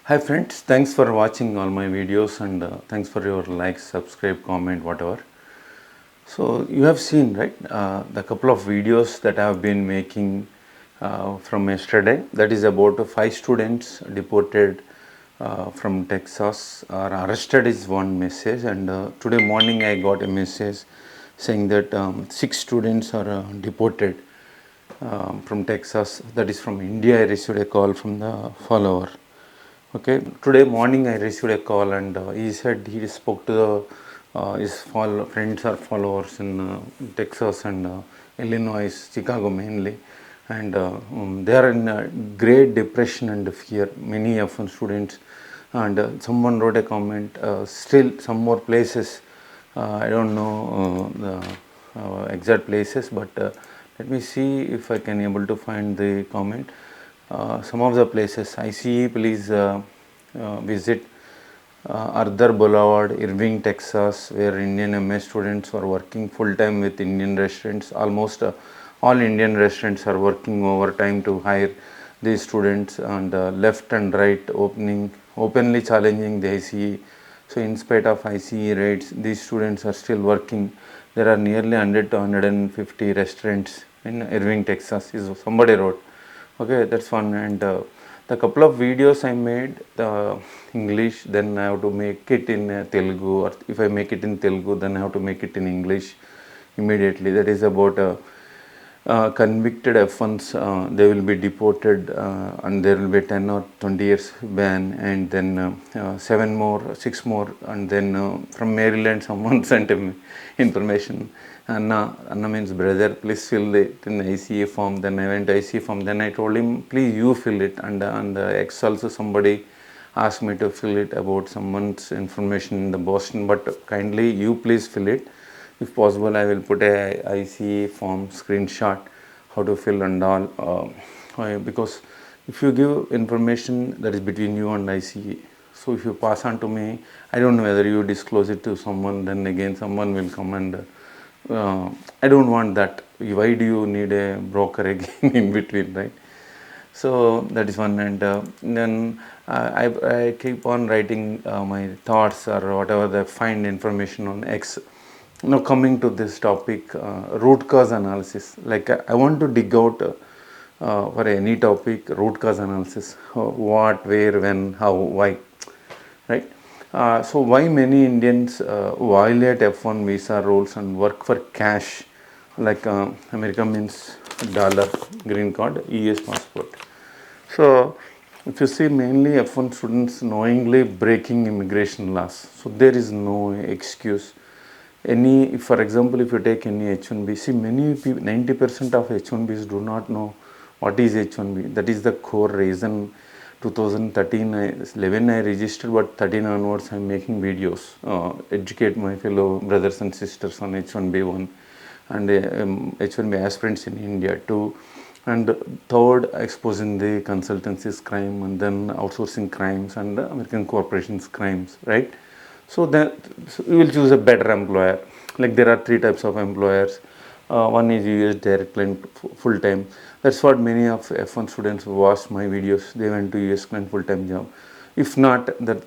Hi friends, thanks for watching all my videos and thanks for your likes, subscribe, comment, whatever. So you have seen, right, the couple of videos that I have been making from yesterday. That is about 5 students deported from Texas or arrested is one message, and today morning I got a message saying that 6 students are deported from Texas. That is from India. I received a call from the follower. Okay, today morning I received a call and he said he spoke to his friends or followers in Texas and Illinois, Chicago mainly, and they are in great depression and fear. Many of them students, and someone wrote a comment. Still, some more places. I don't know the exact places, but let me see if I can able to find the comment. Some of the places I see, please visit Arthur Boulevard, Irving, Texas, where Indian MA students are working full time with Indian restaurants. Almost all Indian restaurants are working overtime to hire these students, and left and right openly challenging the ICE. So, in spite of ICE raids, these students are still working. There are nearly 100 to 150 restaurants in Irving, Texas. Is somebody wrote. Okay, that's fun. And the couple of videos I made English, then I have to make it in Telugu, or if I make it in Telugu, then I have to make it in English immediately. That is about convicted F1s, they will be deported, and there will be 10 or 20 years ban, and then 6 more, and then from Maryland someone sent him information. Anna means brother, please fill it in ICA form. Then I went to ICA form, then I told him please you fill it, and on the X also somebody asked me to fill it about someone's information in the Boston, but kindly you please fill it. If possible, I will put a ICA form screenshot how to fill and all, because if you give information that is between you and ICA, so if you pass on to me, I don't know whether you disclose it to someone, then again someone will come and I don't want that. Why do you need a broker again in between, right? So that is one, and then I keep on writing my thoughts or whatever I find information on X. Now coming to this topic, root cause analysis. Like I want to dig out for any topic, root cause analysis. What, where, when, how, why, right? So why many Indians violate F1 visa rules and work for cash, like America means dollar, green card, US passport. So if you see, mainly F1 students knowingly breaking immigration laws. So there is no excuse. For example, if you take any H1B, see many people, 90% of H1Bs do not know what is H1B. That is the core reason. 2013, 11 I registered, but 13 onwards I am making videos, educate my fellow brothers and sisters on H1B1 and H1B aspirants in India too. And third, exposing the consultancies crime, and then outsourcing crimes and American corporations crimes, right? So you will choose a better employer. Like there are 3 types of employers. One is US direct client full time. That's what many of F1 students who watched my videos, they went to US client full time job. If not, the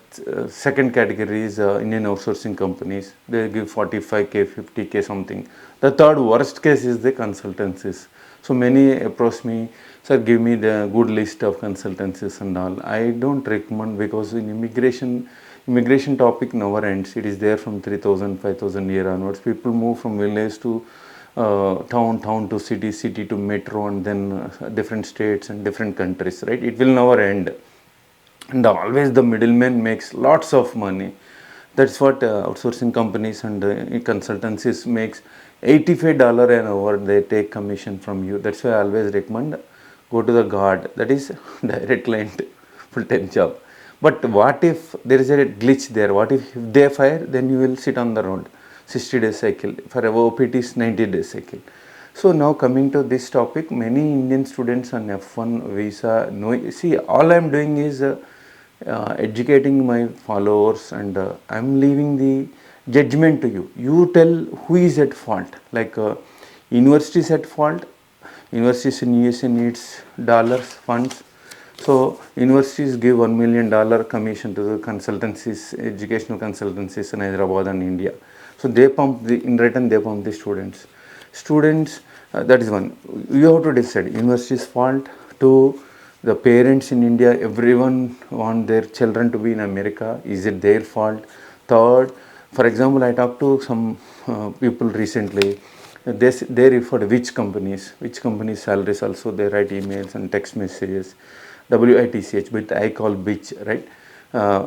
second category is Indian outsourcing companies. They give 45K, 50K something. The third worst case is the consultancies. So many approach me, sir, give me the good list of consultancies and all. I don't recommend, because in immigration topic never ends. It is there from 3000, 5000 year onwards. People move from village to town to city to metro, and then different states and different countries, right? It will never end, and always the middleman makes lots of money. That's what outsourcing companies and consultancies makes $85 an hour. They take commission from you. That's why I always recommend go to the guard, that is direct client full-time job. But what if there is a glitch there? What if they fire? Then you will sit on the road, 60-day cycle. For OPT is 90-day cycle. So now coming to this topic, many Indian students on F1 visa, see, all I am doing is educating my followers, and I am leaving the judgment to you. You tell who is at fault. Like universities at fault. Universities in USA needs dollars, funds. So universities give $1 million commission to the consultancies, educational consultancies in Hyderabad and India. So they pump in return they pump the students. That is one. You have to decide. University's fault, to the parents in India. Everyone want their children to be in America. Is it their fault? Third, for example, I talked to some people recently. They refer to which companies salaries also. They write emails and text messages. WITCH, but I call bitch, right?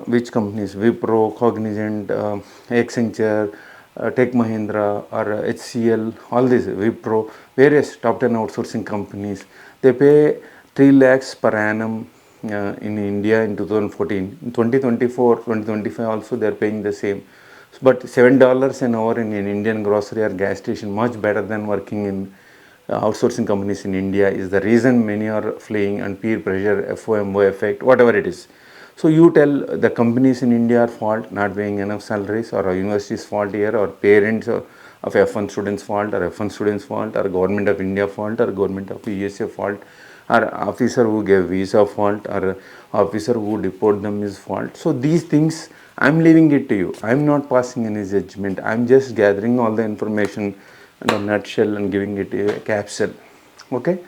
Which companies? Wipro, Cognizant, Accenture, Tech Mahindra, or HCL, all these, Wipro, various top 10 outsourcing companies. They pay 3 lakhs per annum in India in 2014. In 2024, 2025 also they are paying the same. But $7 an hour in an Indian grocery or gas station, much better than working in outsourcing companies in India, is the reason many are fleeing, and peer pressure, FOMO effect, whatever it is. So you tell the companies in India are fault, not paying enough salaries, or university's fault here, or parents of F1 students fault, or F1 students fault, or government of India fault, or government of USA fault, or officer who gave visa fault, or officer who deport them is fault. So these things I'm leaving it to you. I'm not passing any judgment. I'm just gathering all the information in a nutshell and giving it a capsule. Okay,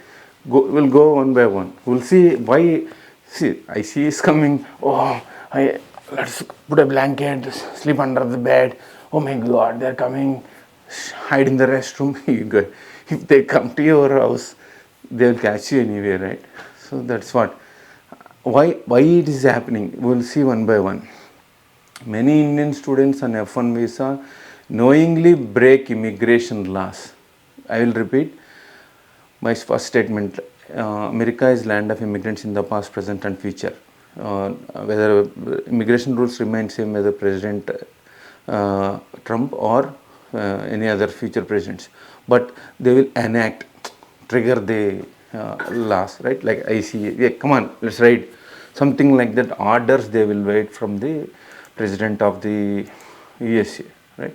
we'll go one by one. We'll see why. See, IC is coming. Oh, let's put a blanket, sleep under the bed. Oh my God, they're coming. Hide in the restroom. You go. If they come to your house, they'll catch you anyway, right? So that's what. Why it is happening? We'll see one by one. Many Indian students on F1 visa knowingly break immigration laws. I will repeat my first statement. America is land of immigrants in the past, present and future. Whether immigration rules remain same as the President Trump or any other future presidents, but they will trigger the laws, right? Like ICA, yeah, come on, let's write something like that. Orders they will wait from the President of the U.S.C, right?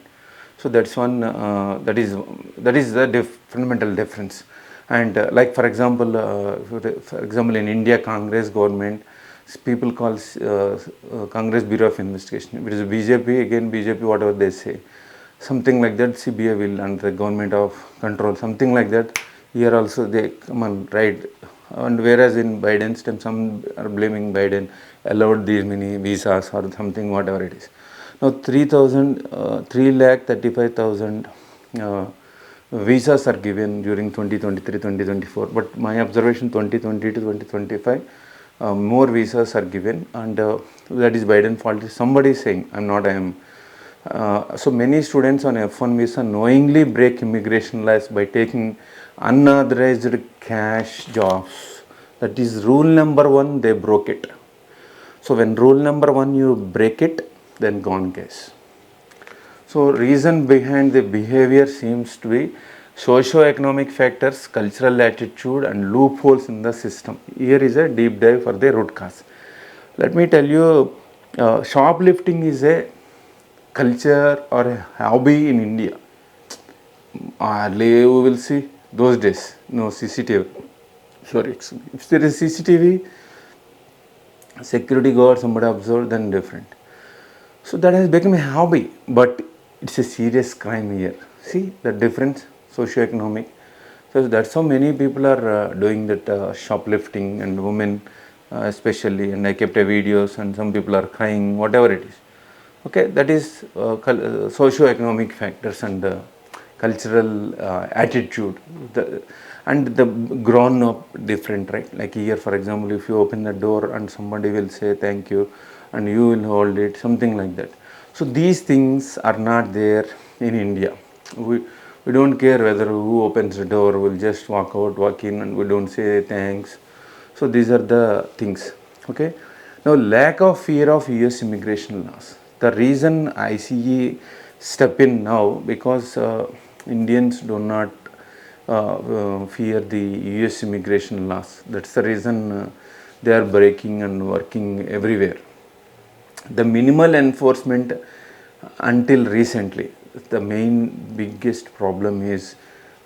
So that's one. That is the fundamental difference. And like for example, in India, Congress government, people call Congress Bureau of Investigation. It is BJP, again BJP, whatever they say, something like that. CBI will under the government of control, something like that. Here also they come and right. And whereas in Biden's time, some are blaming Biden allowed these many visas or something, whatever it is. Now 3,35,000 visas are given during 2023-2024. But my observation, 2020 to 2025, more visas are given, and that is Biden fault. Somebody is saying, I am. So many students on F1 visa knowingly break immigration laws by taking unauthorized cash jobs. That is rule number 1, they broke it. So when rule number 1 you break it, then gone case. So reason behind the behavior seems to be socioeconomic factors, cultural attitude, and loopholes in the system. Here is a deep dive for the root cause. Let me tell you, shoplifting is a culture or a hobby in India. We will see those days, no CCTV. Sorry, if there is CCTV, security guard, somebody observed, then different. So that has become a hobby, but it's a serious crime here. See the difference, socioeconomic. So that's how many people are doing that shoplifting, and women especially. And I kept a videos, and some people are crying, whatever it is. Okay, that is socio-economic factors and cultural attitude, and the grown up different, right? Like here, for example, if you open the door and somebody will say thank you, and you will hold it, something like that. So these things are not there in India. We don't care whether who opens the door, we'll just walk out, walk in, and we don't say thanks. So these are the things. Okay. Now, lack of fear of US immigration laws. The reason ICE step in now, because Indians do not fear the US immigration laws. That's the reason they are breaking and working everywhere. The minimal enforcement until recently, the main biggest problem is,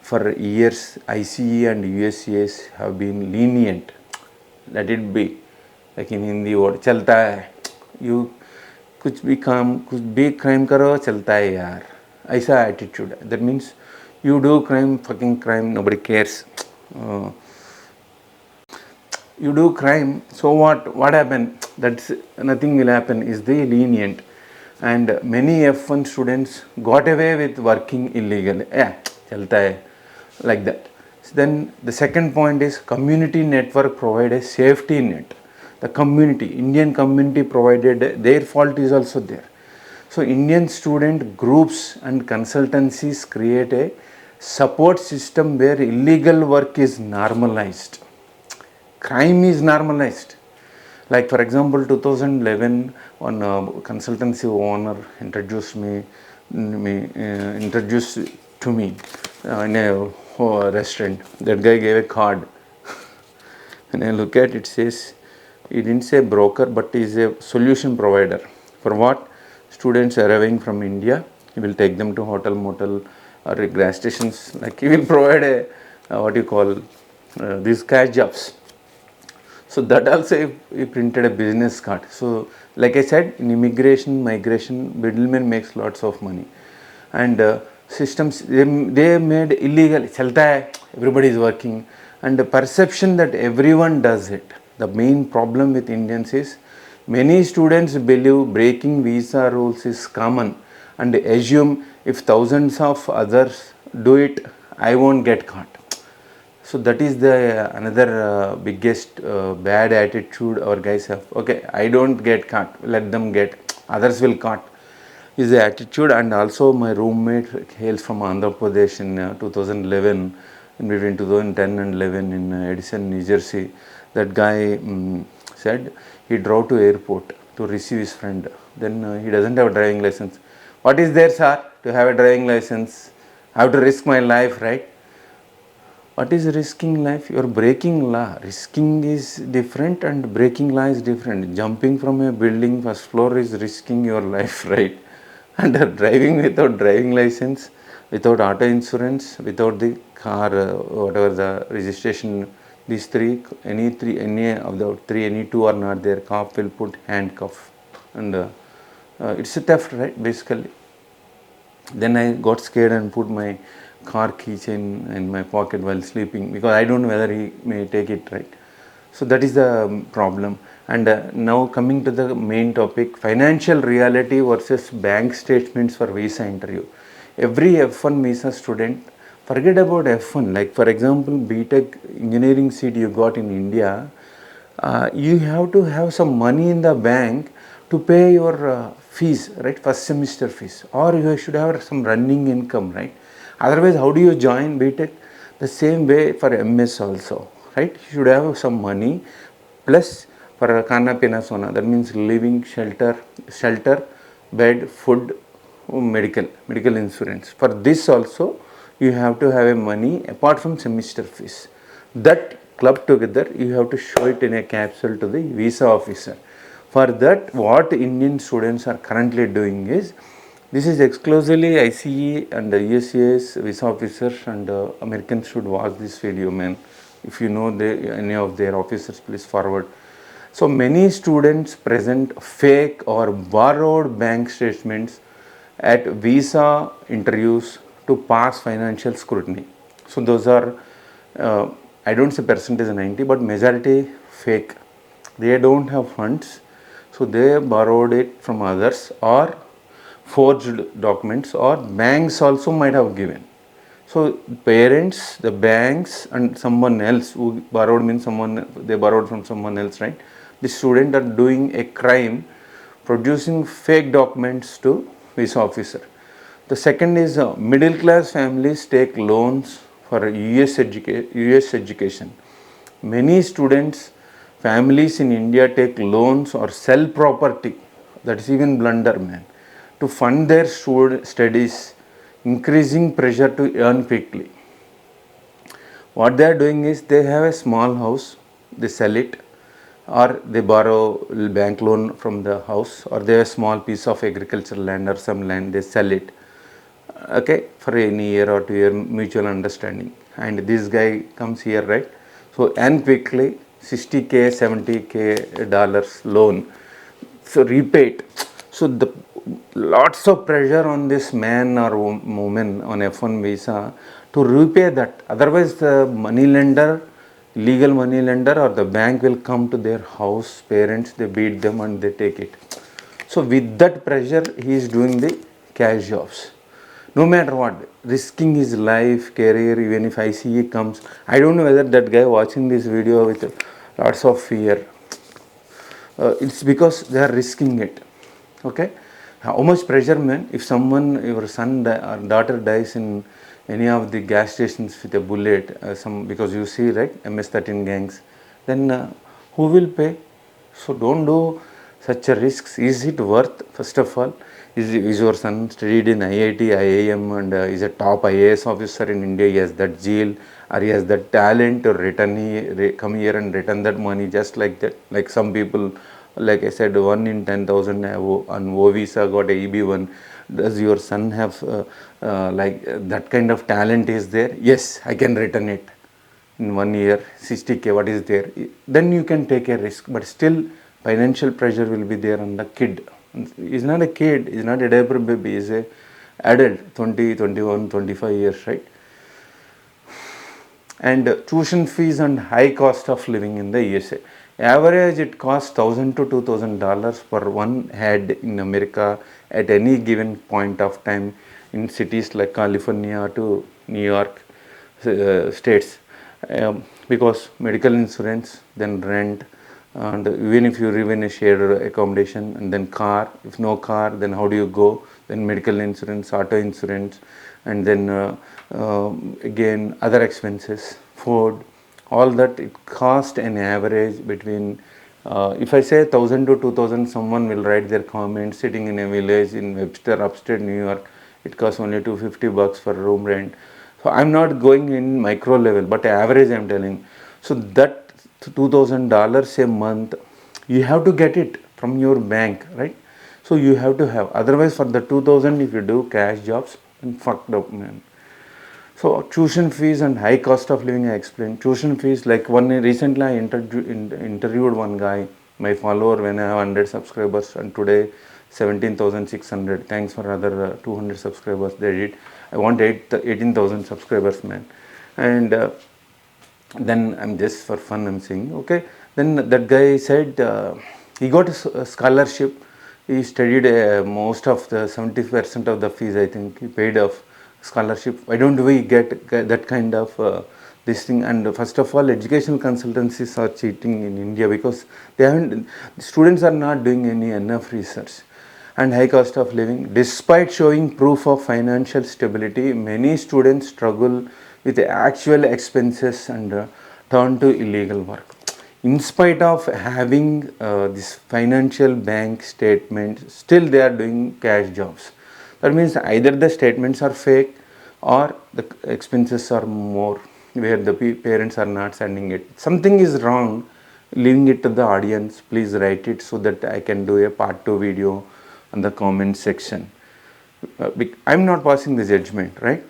for years ICE and USCIS have been lenient. Let it be. like in Hindi word चलता है, you कुछ भी crime करो चलता है यार, ऐसा attitude. That means you do fucking crime, nobody cares. You do crime, so what happened? That's nothing will happen, is the lenient. And many F1 students got away with working illegally. Yeah, chalta hai, like that. So then the second point is community network provide a safety net. The community, Indian community provided, their fault is also there. So Indian student groups and consultancies create a support system where illegal work is normalized. Crime is normalized. Like for example, 2011, one consultancy owner introduced to me in a restaurant. That guy gave a card, and I look at it, says, he didn't say broker, but he is a solution provider. For what? Students arriving from India, he will take them to hotel, motel, or gas stations. Like he will provide these cash jobs. So that also he printed a business card. So like I said, in immigration, migration, middleman makes lots of money. And systems, they made illegal, chalta hai, everybody is working. And the perception that everyone does it. The main problem with Indians is, many students believe breaking visa rules is common and assume if thousands of others do it, I won't get caught. So that is the another biggest bad attitude our guys have. Okay, I don't get caught, let them get, others will caught, is the attitude. And also my roommate hails from Andhra Pradesh in 2011, in between 2010 and 11 in Edison, New Jersey. That guy said he drove to airport to receive his friend. Then he doesn't have a driving license. What is there, sir, to have a driving license? I have to risk my life, right? What is risking life? You are breaking law. Risking is different and breaking law is different. Jumping from a building first floor is risking your life, right? And driving without driving license, without auto insurance, without the car, whatever the registration, these three, any of the three, any two are not there, cop will put handcuff. And it's a theft, right, basically. Then I got scared and put my car keychain in my pocket while sleeping, because I don't know whether he may take it, right? So that is the problem. And now coming to the main topic, financial reality versus bank statements for visa interview. Every F1 visa student, forget about F1, like for example, BTech engineering seat you got in India, you have to have some money in the bank to pay your fees, right, first semester fees, or you should have some running income, right? Otherwise, how do you join BTech? The same way for MS also, right? You should have some money plus for Kana Pena Sona, that means living, shelter, bed, food, medical insurance. For this also, you have to have a money apart from semester fees. That club together, you have to show it in a capsule to the visa officer. For that, what Indian students are currently doing is, this is exclusively ICE and U.S.C's visa officers, and Americans should watch this video, man. If you know any of their officers, please forward. So many students present fake or borrowed bank statements at visa interviews to pass financial scrutiny. So those are, I don't say percentage 90, but majority fake. They don't have funds, so they borrowed it from others or forged documents, or banks also might have given. So parents, the banks, and someone else who borrowed, means they borrowed from someone else, right? The student are doing a crime, producing fake documents to visa officer. The second is middle class families take loans for US education. Many students, families in India take loans or sell property. That is even blunder, man, to fund their studies, increasing pressure to earn quickly. What they are doing is, they have a small house, they sell it, or they borrow bank loan from the house, or they have a small piece of agricultural land or some land, they sell it, okay, for any year or 2 year mutual understanding. And this guy comes here, right? So earn quickly, $60K, $70K dollars loan. So repay it. So the lots of pressure on this man or woman on F1 visa to repay that. Otherwise, the money lender, legal money lender or the bank will come to their house, parents, they beat them and they take it. So with that pressure, he is doing the cash jobs. No matter what, risking his life, career, even if ICE comes. I don't know whether that guy watching this video with lots of fear. It's because they are risking it. Okay, how much pressure, man? If someone, your son or daughter dies in any of the gas stations with a bullet, because you see, right, MS-13 gangs, then who will pay? So don't do such a risks. Is it worth? First of all, is your son studied in IIT, IIM, and is a top IAS officer in India? He has that zeal, or he has that talent to come here and return that money just like that. Like some people, like I said, 1 in 10,000 on O visa got a EB1. Does your son have like that kind of talent is there? Yes, I can return it in 1 year, 60K, what is there? Then you can take a risk, but still financial pressure will be there on the kid. He's not a kid, he's not a diaper baby, he's a adult, 20, 21, 25 years, right? And tuition fees and high cost of living in the USA. Average it costs $1,000 to $2,000 per one head in America at any given point of time in cities like California to New York states, because medical insurance, then rent, and even if you live in a shared accommodation, and then car, if no car, then how do you go? Then medical insurance, auto insurance, and then again other expenses, food, all that. It cost an average between if I say 1,000 to 2,000, someone will write their comment. Sitting in a village in Webster, upstate New York, it costs only $250 for room rent. So I'm not going in micro level, but average I'm telling. So that $2,000 a month, you have to get it from your bank, right? So you have to have. Otherwise, for the 2,000, if you do cash jobs, then fucked up, man. So tuition fees and high cost of living, I explained. Tuition fees, like recently I interviewed one guy, my follower, when I have 100 subscribers, and today 17,600. Thanks for other 200 subscribers they did. I want 18,000 subscribers, man. And then I'm just for fun, I'm saying, okay. Then that guy said he got a scholarship. He studied most of the 70% of the fees, I think he paid off scholarship. Why don't we get that kind of this thing? And first of all, educational consultancies are cheating in India because the students are not doing enough research. And high cost of living, despite showing proof of financial stability, many students struggle with the actual expenses and turn to illegal work. In spite of having this financial bank statement, still they are doing cash jobs. That means either the statements are fake or the expenses are more, where the parents are not sending it. Something is wrong. Leaving it to the audience, please write it so that I can do a part 2 video on the comment section. I'm not passing the judgment, right?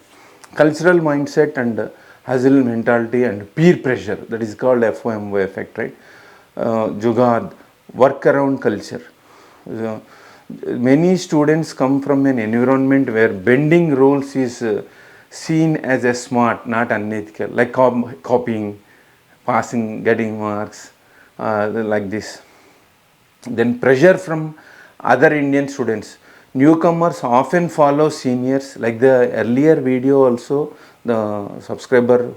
Cultural mindset and hustle mentality and peer pressure, that is called FOMO effect, right? Jugad, workaround culture. Many students come from an environment where bending rules is seen as a smart, not unethical, like copying, passing, getting marks, like this. Then pressure from other Indian students. Newcomers often follow seniors, like the earlier video also, the subscriber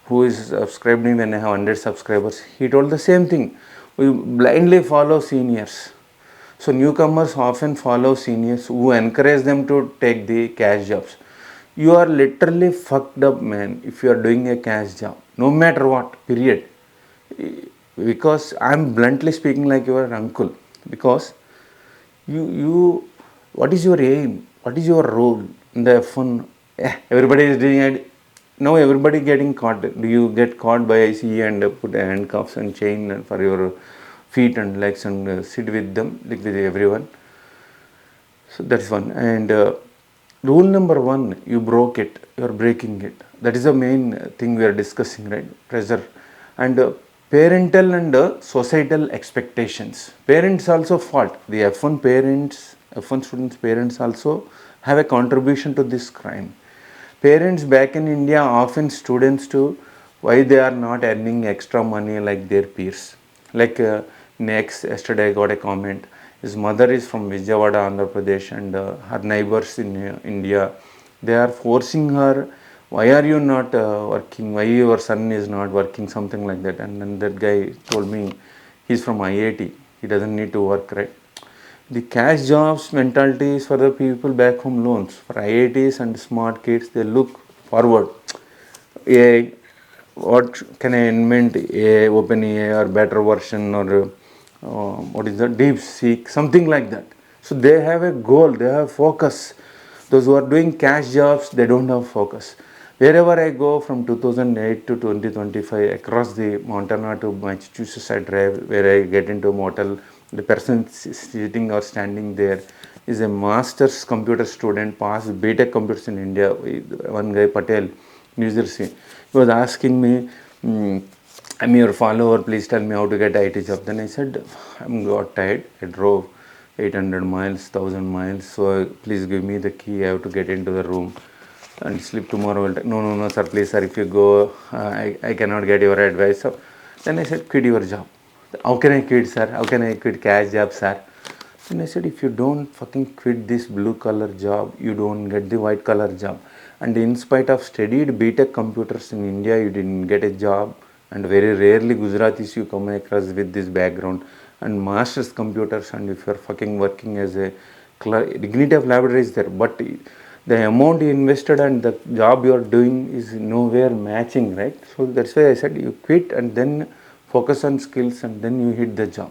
who is subscribed me when I have 100 subscribers, he told the same thing. We blindly follow seniors. So newcomers often follow seniors who encourage them to take the cash jobs. You are literally fucked up, man, if you are doing a cash job, no matter what, period. Because I'm bluntly speaking like your uncle, because you what is your aim, what is your role in the F1? Everybody is doing it now, everybody getting caught. Do you get caught by ICE and put handcuffs and chain for your feet and legs and sit with them, like with everyone? So that's one. And rule number 1, you broke it, you are breaking it. That is the main thing we are discussing, right? Pressure. And Parental and societal expectations. Parents also fault. The F1 parents, F1 students' parents also have a contribution to this crime. Parents back in India often students to why they are not earning extra money like their peers. Like next yesterday I got a comment. His mother is from Vijayawada, Andhra Pradesh, and her neighbors in India, they are forcing her, why are you not working, why your son is not working, something like that. And then that guy told me he's from IIT, he doesn't need to work, right? The cash jobs mentality is for the people back home loans. For IITs and smart kids, they look forward. AI, what can I invent? AI, open AI, or better version, or what is that? Deep seek, something like that. So they have a goal, they have focus. Those who are doing cash jobs, they don't have focus. Wherever I go from 2008 to 2025 across the Montana to Massachusetts, I drive where I get into a motel. The person sitting or standing there is a master's computer student, passed BTech computers in India. One guy, Pub.L, New Jersey. He was asking me, I'm your follower, please tell me how to get IT job. Then I said, I'm got tired. I drove 800 miles, 1000 miles. So please give me the key. I have to get into the room and sleep tomorrow. No, sir, please, sir, if you go, I cannot get your advice. So then I said, quit your job. How can I quit, sir? How can I quit cash job, sir? Then I said, if you don't fucking quit this blue collar job, you don't get the white collar job. And in spite of studied BTech computers in India, you didn't get a job. And very rarely Gujaratis you come across with this background. And master's computers, and if you're fucking working as a dignity of laboratory is there. But the amount you invested and the job you are doing is nowhere matching, right? So that's why I said you quit and then focus on skills and then you hit the job.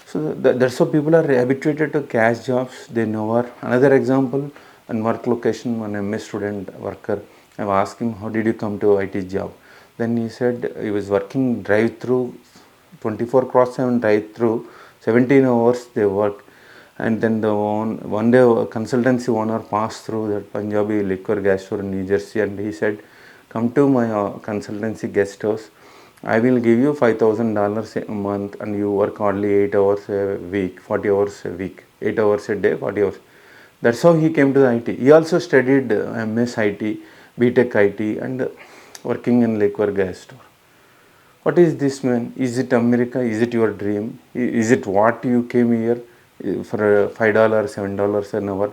So that's how people are habituated to cash jobs. They never. Another example, on work location, one MA student worker, I've asked him, how did you come to IT job? Then he said he was working drive-through, 24/7 drive-through, 17 hours they work. And then one day a consultancy owner passed through that Punjabi liquor gas store in New Jersey, and he said, come to my consultancy guest house. I will give you $5,000 a month and you work only 8 hours a week, 40 hours a week, 8 hours a day, 40 hours. That's how he came to the IT. He also studied MS IT, BTech IT, and working in liquor gas store. What is this, man? Is it America? Is it your dream? Is it what you came here for $5, $7 an hour?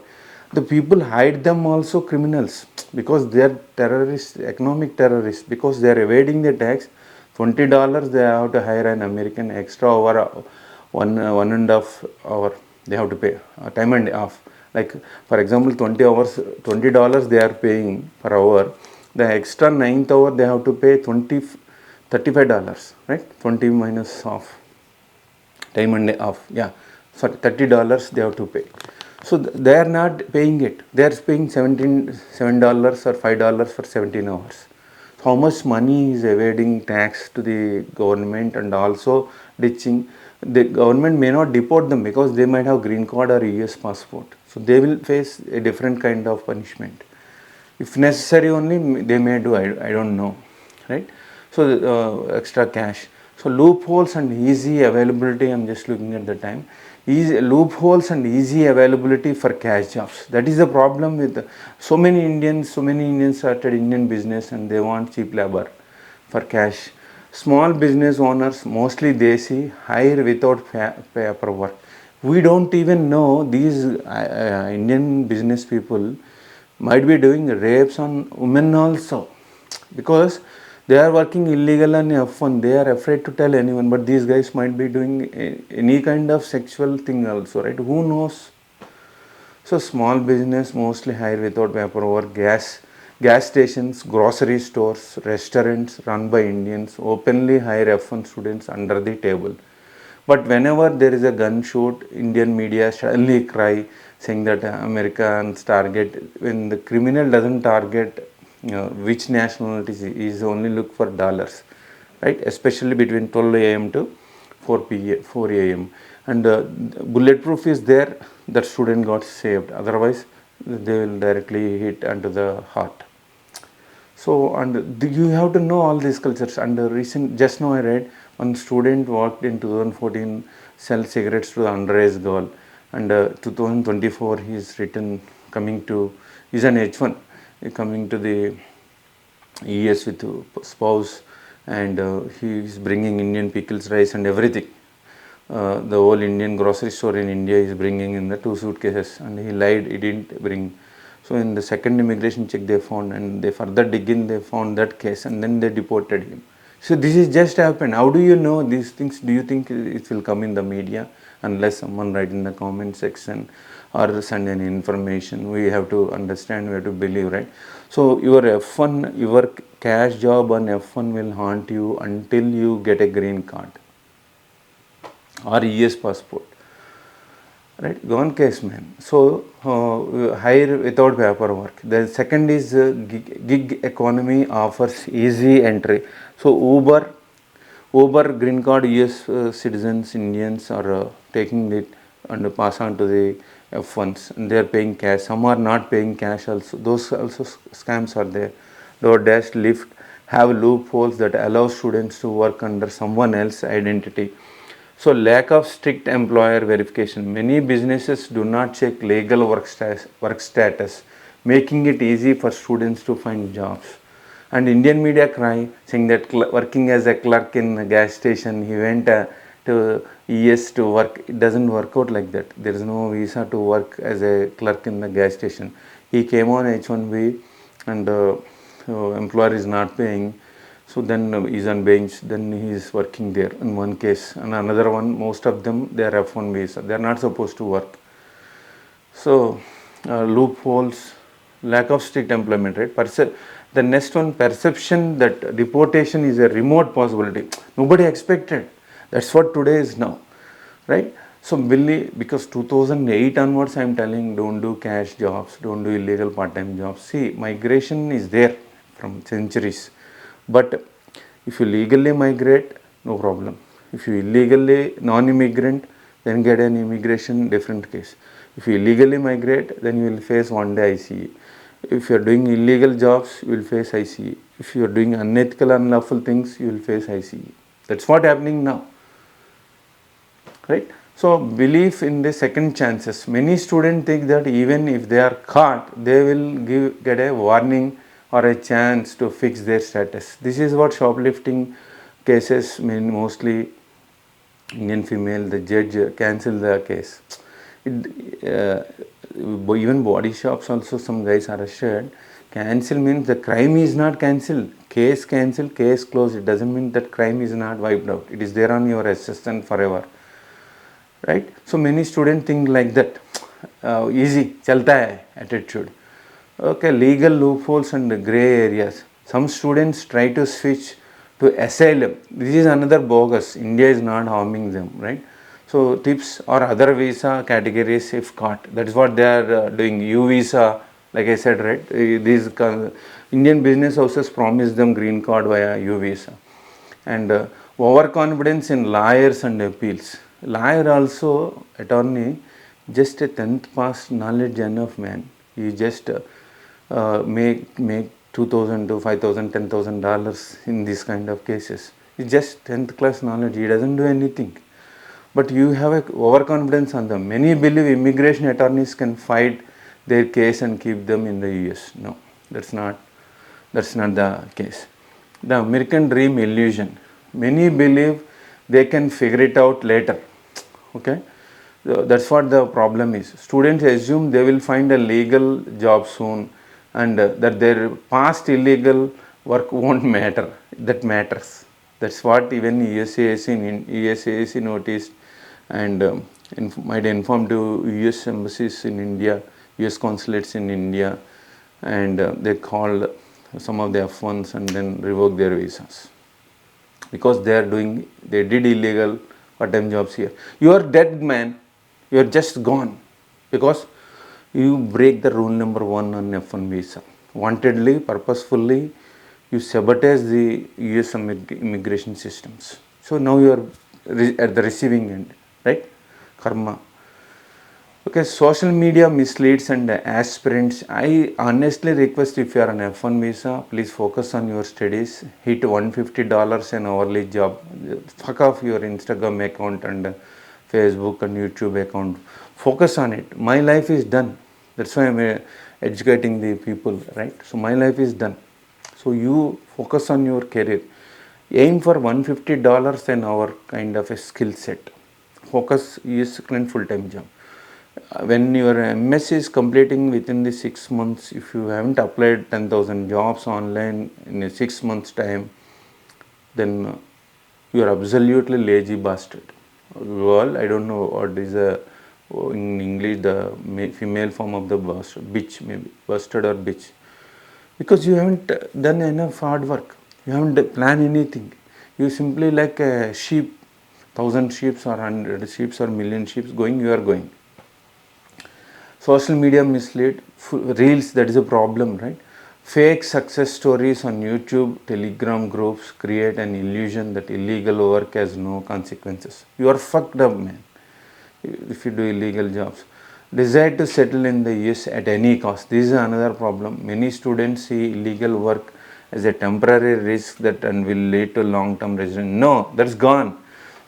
The people hide them also criminals because they are terrorists, economic terrorists, because they are evading the tax. $20 they have to hire an American extra over one and a half hour they have to pay time and a half. Like for example, 20 hours, $20 they are paying per hour. The extra 9th hour they have to pay $35, right? 20 minus half, time and a half. Yeah, sorry, $30 they have to pay. So they are not paying it. They are paying $7 or $5 for 17 hours. So how much money is evading tax to the government and also ditching? The government may not deport them because they might have green card or US passport. So they will face a different kind of punishment. If necessary only they may do, I don't know, right? So extra cash. So loopholes and easy availability, I'm just looking at the time. Easy loopholes and easy availability for cash jobs. That is the problem with so many Indians started Indian business and they want cheap labor for cash. Small business owners, mostly desi, hire without paperwork. We don't even know these Indian business people might be doing rapes on women also, because they are working illegal and F1, they are afraid to tell anyone, but these guys might be doing any kind of sexual thing also, right? Who knows? So small business mostly hire without paperwork. Gas stations, grocery stores, restaurants run by Indians openly hire F1 students under the table. But whenever there is a gun shoot, Indian media suddenly cry, saying that Americans target, when the criminal doesn't target which nationality is only look for dollars, right? Especially between 12 a.m. to 4 a.m. And bulletproof is there, that student got saved. Otherwise, they will directly hit onto the heart. So, and you have to know all these cultures. And just now I read one student worked in 2014 sell cigarettes to the underage girl, and 2024 he is written coming to, he's an H1 coming to the ES with spouse, and he is bringing Indian pickles, rice and everything. The whole Indian grocery store in India is bringing in the 2 suitcases, and he lied, he didn't bring. So in the second immigration check they found, and they further dig in, they found that case, and then they deported him. So this is just happened. How do you know these things? Do you think it will come in the media? Unless someone write in the comment section or send any information, we have to understand, we have to believe, right? So your F1, your cash job on F1 will haunt you until you get a green card or ES passport, right? Gone case, man. So hire without paperwork. The second is gig economy offers easy entry. So Uber green card US citizens, Indians are taking it and pass on to the F1s, and they are paying cash. Some are not paying cash also. Those also scams are there. DoorDash, Lyft have loopholes that allow students to work under someone else's identity. So lack of strict employer verification. Many businesses do not check legal work status, making it easy for students to find jobs. And Indian media cry, saying that working as a clerk in a gas station, he went to ES to work. It doesn't work out like that. There is no visa to work as a clerk in the gas station. He came on H1B, and employer is not paying. So then he's on bench, then he is working there in one case. And another one, most of them, they are F1 visa. They are not supposed to work. So loopholes, lack of strict employment, right? The next one, perception that deportation is a remote possibility. Nobody expected. That's what today is now, right? So because 2008 onwards, I am telling, don't do cash jobs, don't do illegal part-time jobs. See, migration is there from centuries. But if you legally migrate, no problem. If you illegally non-immigrant, then get an immigration, different case. If you illegally migrate, then you will face one day ICE. If you are doing illegal jobs, you will face ICE. If you are doing unethical, unlawful things, you will face ICE. That's what happening now, right? So belief in the second chances. Many students think that even if they are caught, they will get a warning or a chance to fix their status. This is what shoplifting cases mean. Mostly Indian female, the judge cancel the case. Even body shops also, some guys are arrested. Cancel means the crime is not cancelled. Case cancelled, case closed. It doesn't mean that crime is not wiped out. It is there on your assistant forever, right? So many students think like that. Easy, chalta hai attitude. Okay, legal loopholes and grey areas. Some students try to switch to asylum. This is another bogus. India is not harming them, right? So tips or other visa categories if caught. That is what they are doing. U visa, like I said, right? These Indian business houses promise them green card via U visa. And overconfidence in lawyers and appeals. Lawyer also, attorney, just a 10th pass knowledge enough, man. He just make $2,000 to $5,000, $10,000 in this kind of cases. It's just 10th class knowledge. He doesn't do anything. But you have a overconfidence on them. Many believe immigration attorneys can fight their case and keep them in the US. No, that's not the case. The American dream illusion. Many believe they can figure it out later. Okay, that's what the problem is. Students assume they will find a legal job soon, and that their past illegal work won't matter. That matters. That's what even U.S.C. noticed, and might inform to U.S. embassies in India, U.S. consulates in India, and they called some of the F1s and then revoked their visas because they did illegal part-time jobs here. You are dead, man. You are just gone because you break the rule number 1 on F1 visa. Wantedly, purposefully, you sabotage the US immigration systems. So now you are at the receiving end, right? Karma. Okay, social media misleads and aspirants. I honestly request, if you are on F1 visa, please focus on your studies. Hit $150 an hourly job. Fuck off your Instagram account and Facebook and YouTube account. Focus on it. My life is done. That's why I'm educating the people, right? So my life is done. So you focus on your career. Aim for $150 an hour kind of a skill set. Focus is client full-time job. When your MS is completing within the 6 months, if you haven't applied 10,000 jobs online in a 6 months time, then you are absolutely lazy bastard. Well, I don't know what is in English the female form of the bastard, bitch, maybe bastard or bitch, because you haven't done enough hard work. You haven't planned anything. You simply like a sheep, 1,000 sheep or 100 sheep or million sheep going, you are going. Social media mislead, reels, that is a problem, right? Fake success stories on YouTube, Telegram groups create an illusion that illegal work has no consequences. You are fucked up, man, if you do illegal jobs. Desire to settle in the US at any cost. This is another problem. Many students see illegal work as a temporary risk that and will lead to long-term residence. No, that's gone.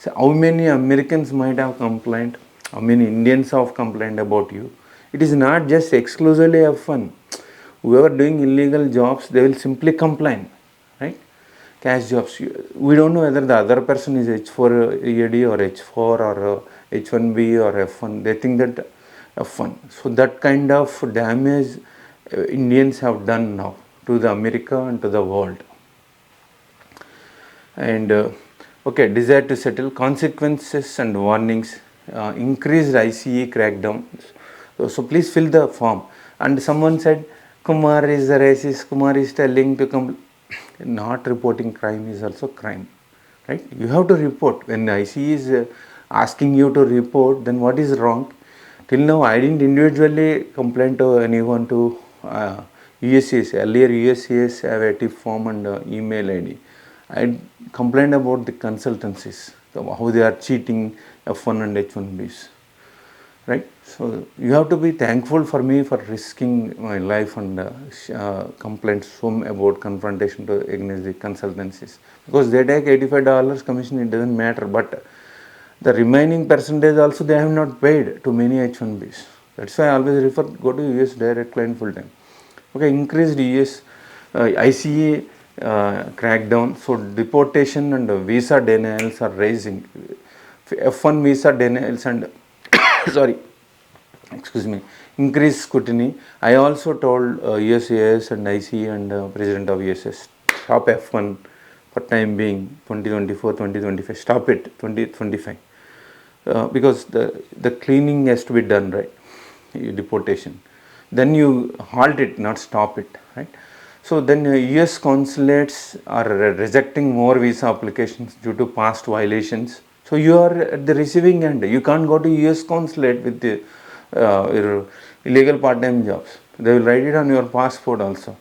So how many Americans might have complained? How many Indians have complained about you? It is not just exclusively F1. Whoever doing illegal jobs, they will simply complain, right? Cash jobs. We don't know whether the other person is H4 EAD or H4 or H1B or F1. They think that F1. So that kind of damage Indians have done now to the America and to the world. And okay, desire to settle, consequences and warnings, increased ICE crackdown. So please fill the form. And someone said, Kumar is a racist, Kumar is telling to come. Not reporting crime is also crime, right? You have to report. When ICE is asking you to report, then what is wrong? Till now, I didn't individually complain to anyone to U.S.Cs. Earlier, U.S.Cs have a tip form and email ID. I complained about the consultancies, how they are cheating F1 and H1Bs, right? So you have to be thankful for me for risking my life and complaints about confrontation to against the consultancies, because they take $85 commission. It doesn't matter, but the remaining percentage also they have not paid to many H1Bs. That's why I always refer, go to US direct client full time. Okay, increased US ICE crackdown. So deportation and visa denials are rising. F1 visa denials and sorry, excuse me, increased scrutiny. I also told USAS and ICE and President of USS, stop F1 for time being, 2024, 2025, stop it, 2025. Because the cleaning has to be done, right? Deportation. Then you halt it, not stop it, right? So then US consulates are rejecting more visa applications due to past violations. So you are at the receiving end. You can't go to US consulate with the your illegal part-time jobs. They will write it on your passport also.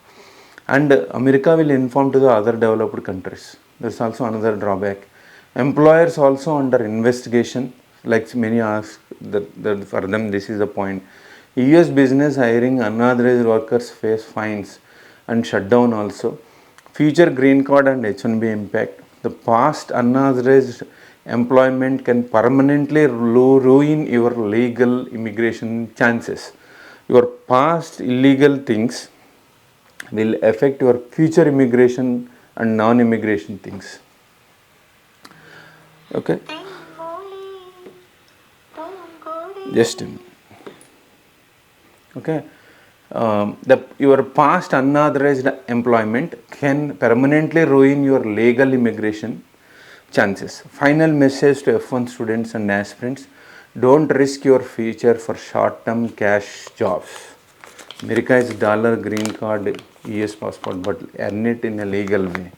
And America will inform to the other developed countries. There's also another drawback. Employers also under investigation. Like many ask, that for them this is the point. US business hiring unauthorized workers face fines and shutdown also. Future green card and H1B impact. The past unauthorized employment can permanently ruin your legal immigration chances. Your past illegal things will affect your future immigration and non-immigration things. Okay? Just a minute. Okay? Your past unauthorized employment can permanently ruin your legal immigration chances. Final message to F1 students and aspirants: don't risk your future for short-term cash jobs. America is dollar, green card, US passport, but earn it in a legal way.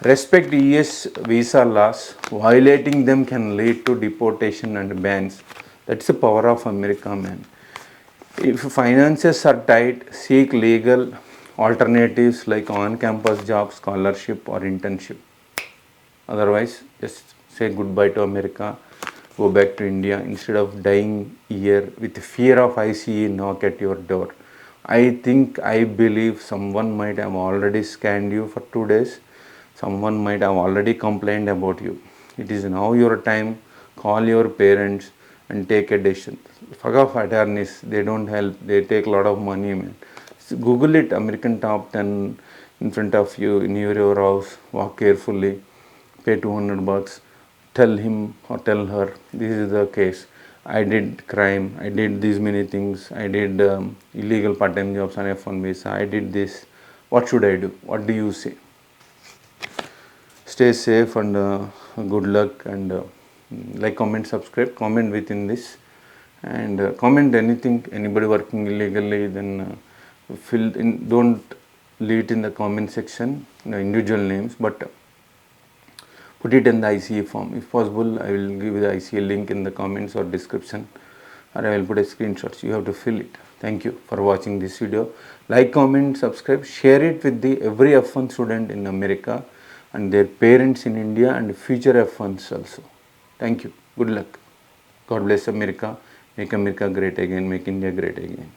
Respect US visa laws. Violating them can lead to deportation and bans. That's the power of America, man. If finances are tight, seek legal alternatives like on-campus jobs, scholarship or internship. Otherwise, just say goodbye to America go back to India instead of dying here with fear of ICE knock at your door. I believe someone might have already scanned you for 2 days. Someone might have already complained about you. It is now your time. Call your parents and take a decision. Fuck off attorneys. They don't help. They take a lot of money, man. Google it, American top 10 in front of you in your house. Walk carefully. Pay $200. Tell him or tell her, this is the case. I did crime. I did these many things. I did illegal part-time jobs on F1 visa. I did this. What should I do? What do you say? Stay safe and good luck, and like, comment, subscribe, comment within this, and comment anything. Anybody working illegally, then fill in. Don't leave it in the comment section, individual names, but put it in the ICA form. If possible, I will give the ICA link in the comments or description, or I will put a screenshot. You have to fill it. Thank you for watching this video. Like, comment, subscribe, share it with the every F1 student in America and their parents in India and future F1s also. Thank you. Good luck. God bless America. Make America great again. Make India great again.